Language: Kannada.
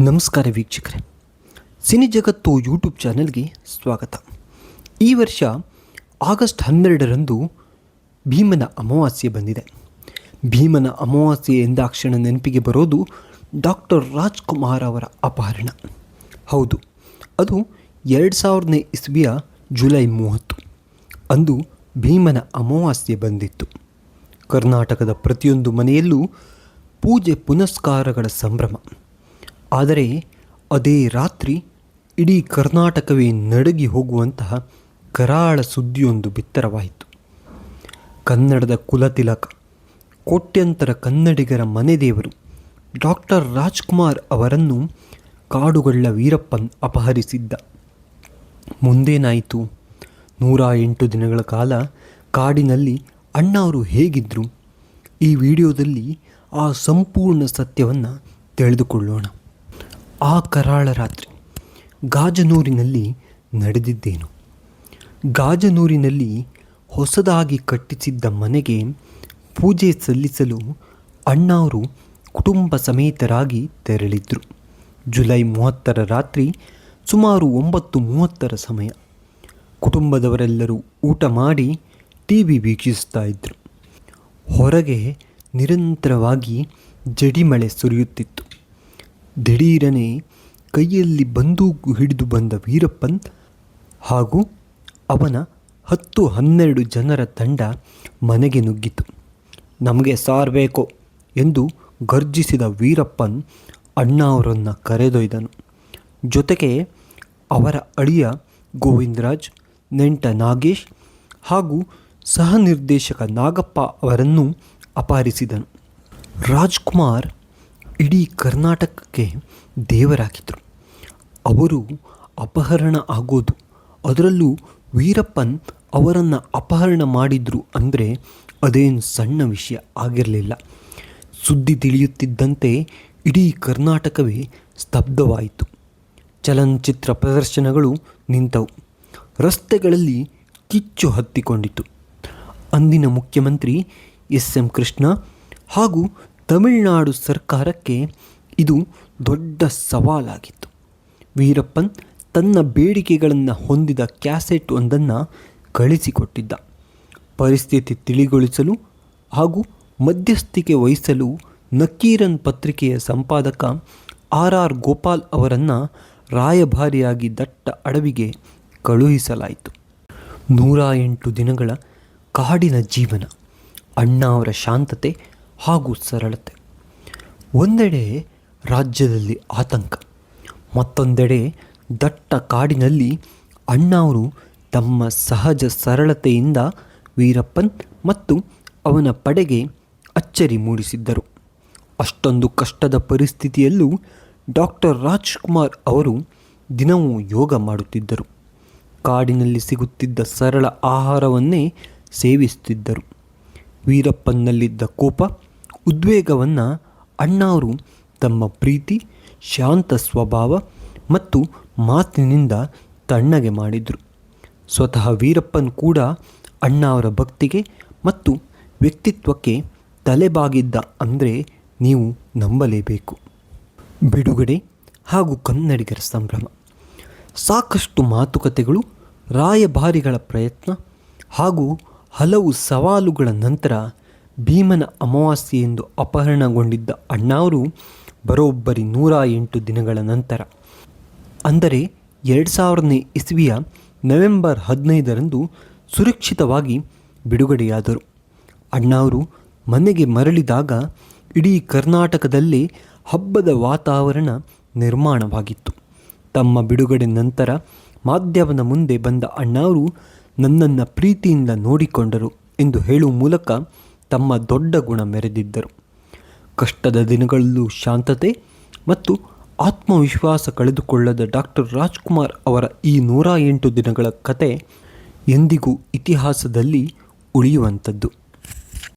ನಮಸ್ಕಾರ ವೀಕ್ಷಕರೇ, ಸಿನಿ ಜಗತ್ತು ಯೂಟ್ಯೂಬ್ ಚಾನೆಲ್ಗೆ ಸ್ವಾಗತ. ಈ ವರ್ಷ ಆಗಸ್ಟ್ 12ರಂದು ಭೀಮನ ಅಮಾವಾಸ್ಯೆ ಬಂದಿದೆ. ಭೀಮನ ಅಮಾವಾಸ್ಯೆ ಎಂದಾಕ್ಷಣ ನೆನಪಿಗೆ ಬರೋದು ಡಾಕ್ಟರ್ ರಾಜ್ಕುಮಾರ್ ಅವರ ಅಪಹರಣ. ಹೌದು, ಅದು 2000ನೇ ಇಸ್ವಿಯ ಜುಲೈ 30 ಅಂದು ಭೀಮನ ಅಮಾವಾಸ್ಯೆ ಬಂದಿತ್ತು. ಕರ್ನಾಟಕದ ಪ್ರತಿಯೊಂದು ಮನೆಯಲ್ಲೂ ಪೂಜೆ ಪುನಸ್ಕಾರಗಳ ಸಂಭ್ರಮ. ಆದರೆ ಅದೇ ರಾತ್ರಿ ಇಡೀ ಕರ್ನಾಟಕವೇ ನಡುಗಿ ಹೋಗುವಂತಹ ಕರಾಳ ಸುದ್ದಿಯೊಂದು ಬಿತ್ತರವಾಯಿತು. ಕನ್ನಡದ ಕುಲತಿಲಕ, ಕೋಟ್ಯಂತರ ಕನ್ನಡಿಗರ ಮನೆದೇವರು ಡಾಕ್ಟರ್ ರಾಜ್ಕುಮಾರ್ ಅವರನ್ನು ಕಾಡುಗಳ್ಳ ವೀರಪ್ಪನ್ ಅಪಹರಿಸಿದ್ದ. ಮುಂದೇನಾಯಿತು? 108 ದಿನಗಳ ಕಾಲ ಕಾಡಿನಲ್ಲಿ ಅಣ್ಣಾವರು ಹೇಗಿದ್ದರು? ಈ ವಿಡಿಯೋದಲ್ಲಿ ಆ ಸಂಪೂರ್ಣ ಸತ್ಯವನ್ನು ತಿಳಿದುಕೊಳ್ಳೋಣ. ಆ ಕರಾಳ ರಾತ್ರಿ ಗಾಜನೂರಿನಲ್ಲಿ ನಡೆದಿದ್ದೇನು? ಗಾಜನೂರಿನಲ್ಲಿ ಹೊಸದಾಗಿ ಕಟ್ಟಿಸಿದ್ದ ಮನೆಗೆ ಪೂಜೆ ಸಲ್ಲಿಸಲು ಅಣ್ಣಾವರು ಕುಟುಂಬ ಸಮೇತರಾಗಿ ತೆರಳಿದ್ರು. ಜುಲೈ 30ರ ರಾತ್ರಿ ಸುಮಾರು 9:30 ಸಮಯ. ಕುಟುಂಬದವರೆಲ್ಲರೂ ಊಟ ಮಾಡಿ TV ವೀಕ್ಷಿಸ್ತಾ ಇದ್ದರು. ಹೊರಗೆ ನಿರಂತರವಾಗಿ ಜಡಿಮಳೆ ಸುರಿಯುತ್ತಿತ್ತು. ದಿಢೀರನೆ ಕೈಯಲ್ಲಿ ಬಂದೂಕು ಹಿಡಿದು ಬಂದ ವೀರಪ್ಪನ್ ಹಾಗೂ ಅವನ 10-12 ಜನರ ತಂಡ ಮನೆಗೆ ನುಗ್ಗಿತು. ನಮಗೆ ಸಾರ್ ಬೇಕು ಎಂದು ಗರ್ಜಿಸಿದ ವೀರಪ್ಪನ್ ಅಣ್ಣಾವರನ್ನು ಕರೆದೊಯ್ದನು. ಜೊತೆಗೆ ಅವರ ಅಳಿಯ ಗೋವಿಂದರಾಜ್, ನೆಂಟ ನಾಗೇಶ್ ಹಾಗೂ ಸಹ ನಿರ್ದೇಶಕ ನಾಗಪ್ಪ ಅವರನ್ನು ಅಪಹರಿಸಿದನು. ರಾಜ್ಕುಮಾರ್ ಇಡೀ ಕರ್ನಾಟಕಕ್ಕೆ ದೇವರಾಗಿದ್ದರು. ಅವರು ಅಪಹರಣ ಆಗೋದು, ಅದರಲ್ಲೂ ವೀರಪ್ಪನ್ ಅವರನ್ನು ಅಪಹರಣ ಮಾಡಿದ್ರು ಅಂದರೆ ಅದೇನು ಸಣ್ಣ ವಿಷಯ ಆಗಿರಲಿಲ್ಲ. ಸುದ್ದಿ ತಿಳಿಯುತ್ತಿದ್ದಂತೆ ಇಡೀ ಕರ್ನಾಟಕವೇ ಸ್ತಬ್ಧವಾಯಿತು. ಚಲನಚಿತ್ರ ಪ್ರದರ್ಶನಗಳು ನಿಂತವು. ರಸ್ತೆಗಳಲ್ಲಿ ಕಿಚ್ಚು ಹತ್ತಿಕೊಂಡಿತು. ಅಂದಿನ ಮುಖ್ಯಮಂತ್ರಿ SM ಕೃಷ್ಣ ಹಾಗೂ ತಮಿಳುನಾಡು ಸರ್ಕಾರಕ್ಕೆ ಇದು ದೊಡ್ಡ ಸವಾಲಾಗಿತ್ತು. ವೀರಪ್ಪನ್ ತನ್ನ ಬೇಡಿಕೆಗಳನ್ನು ಹೊಂದಿದ ಕ್ಯಾಸೆಟ್ ಒಂದನ್ನು ಕಳಿಸಿಕೊಟ್ಟಿದ್ದ. ಪರಿಸ್ಥಿತಿ ತಿಳಿಗೊಳಿಸಲು ಹಾಗೂ ಮಧ್ಯಸ್ಥಿಕೆ ವಹಿಸಲು ನಕೀರನ್ ಪತ್ರಿಕೆಯ ಸಂಪಾದಕ RR ಗೋಪಾಲ್ ಅವರನ್ನು ರಾಯಭಾರಿಯಾಗಿ ದಟ್ಟ ಅಡವಿಗೆ ಕಳುಹಿಸಲಾಯಿತು. 108 ದಿನಗಳ ಕಾಡಿನ ಜೀವನ, ಅಣ್ಣಾವರ ಶಾಂತತೆ ಹಾಗೂ ಸರಳತೆ. ಒಂದೆಡೆ ರಾಜ್ಯದಲ್ಲಿ ಆತಂಕ, ಮತ್ತೊಂದೆಡೆ ದಟ್ಟ ಕಾಡಿನಲ್ಲಿ ಅಣ್ಣಾವರು ತಮ್ಮ ಸಹಜ ಸರಳತೆಯಿಂದ ವೀರಪ್ಪನ್ ಮತ್ತು ಅವನ ಪಡೆಗೆ ಅಚ್ಚರಿ ಮೂಡಿಸಿದ್ದರು. ಅಷ್ಟೊಂದು ಕಷ್ಟದ ಪರಿಸ್ಥಿತಿಯಲ್ಲೂ ಡಾಕ್ಟರ್ ರಾಜ್ಕುಮಾರ್ ಅವರು ದಿನವೂ ಯೋಗ ಮಾಡುತ್ತಿದ್ದರು. ಕಾಡಿನಲ್ಲಿ ಸಿಗುತ್ತಿದ್ದ ಸರಳ ಆಹಾರವನ್ನೇ ಸೇವಿಸುತ್ತಿದ್ದರು. ವೀರಪ್ಪನ್ನಲ್ಲಿದ್ದ ಕೋಪ, ಉದ್ವೇಗವನ್ನು ಅಣ್ಣಾವರು ತಮ್ಮ ಪ್ರೀತಿ, ಶಾಂತ ಸ್ವಭಾವ ಮತ್ತು ಮಾತಿನಿಂದ ತಣ್ಣಗೆ ಮಾಡಿದರು. ಸ್ವತಃ ವೀರಪ್ಪನ್ ಕೂಡ ಅಣ್ಣಾವರ ಭಕ್ತಿಗೆ ಮತ್ತು ವ್ಯಕ್ತಿತ್ವಕ್ಕೆ ತಲೆಬಾಗಿದ್ದ ಅಂದರೆ ನೀವು ನಂಬಲೇಬೇಕು. ಬಿಡುಗಡೆ ಹಾಗೂ ಕನ್ನಡಿಗರ ಸಂಭ್ರಮ. ಸಾಕಷ್ಟು ಮಾತುಕತೆಗಳು, ರಾಯಭಾರಿಗಳ ಪ್ರಯತ್ನ ಹಾಗೂ ಹಲವು ಸವಾಲುಗಳ ನಂತರ ಭೀಮನ ಅಮಾವಾಸ್ಯೆಯೆಂದು ಅಪಹರಣಗೊಂಡಿದ್ದ ಅಣ್ಣಾವರು ಬರೋಬ್ಬರಿ 108 ದಿನಗಳ ನಂತರ ಅಂದರೆ 2000ನೇ ಇಸ್ವಿಯ ನವೆಂಬರ್ 15ರಂದು ಸುರಕ್ಷಿತವಾಗಿ ಬಿಡುಗಡೆಯಾದರು. ಅಣ್ಣಾವರು ಮನೆಗೆ ಮರಳಿದಾಗ ಇಡೀ ಕರ್ನಾಟಕದಲ್ಲೇ ಹಬ್ಬದ ವಾತಾವರಣ ನಿರ್ಮಾಣವಾಗಿತ್ತು. ತಮ್ಮ ಬಿಡುಗಡೆ ನಂತರ ಮಾಧ್ಯಮದ ಮುಂದೆ ಬಂದ ಅಣ್ಣಾವರು ನನ್ನನ್ನು ಪ್ರೀತಿಯಿಂದ ನೋಡಿಕೊಂಡರು ಎಂದು ಹೇಳುವ ಮೂಲಕ ತಮ್ಮ ದೊಡ್ಡ ಗುಣ ಮೆರೆದಿದ್ದರು. ಕಷ್ಟದ ದಿನಗಳಲ್ಲೂ ಶಾಂತತೆ ಮತ್ತು ಆತ್ಮವಿಶ್ವಾಸ ಕಳೆದುಕೊಳ್ಳದ ಡಾಕ್ಟರ್ ರಾಜ್ಕುಮಾರ್ ಅವರ ಈ 108 ದಿನಗಳ ಕತೆ ಎಂದಿಗೂ ಇತಿಹಾಸದಲ್ಲಿ ಉಳಿಯುವಂಥದ್ದು.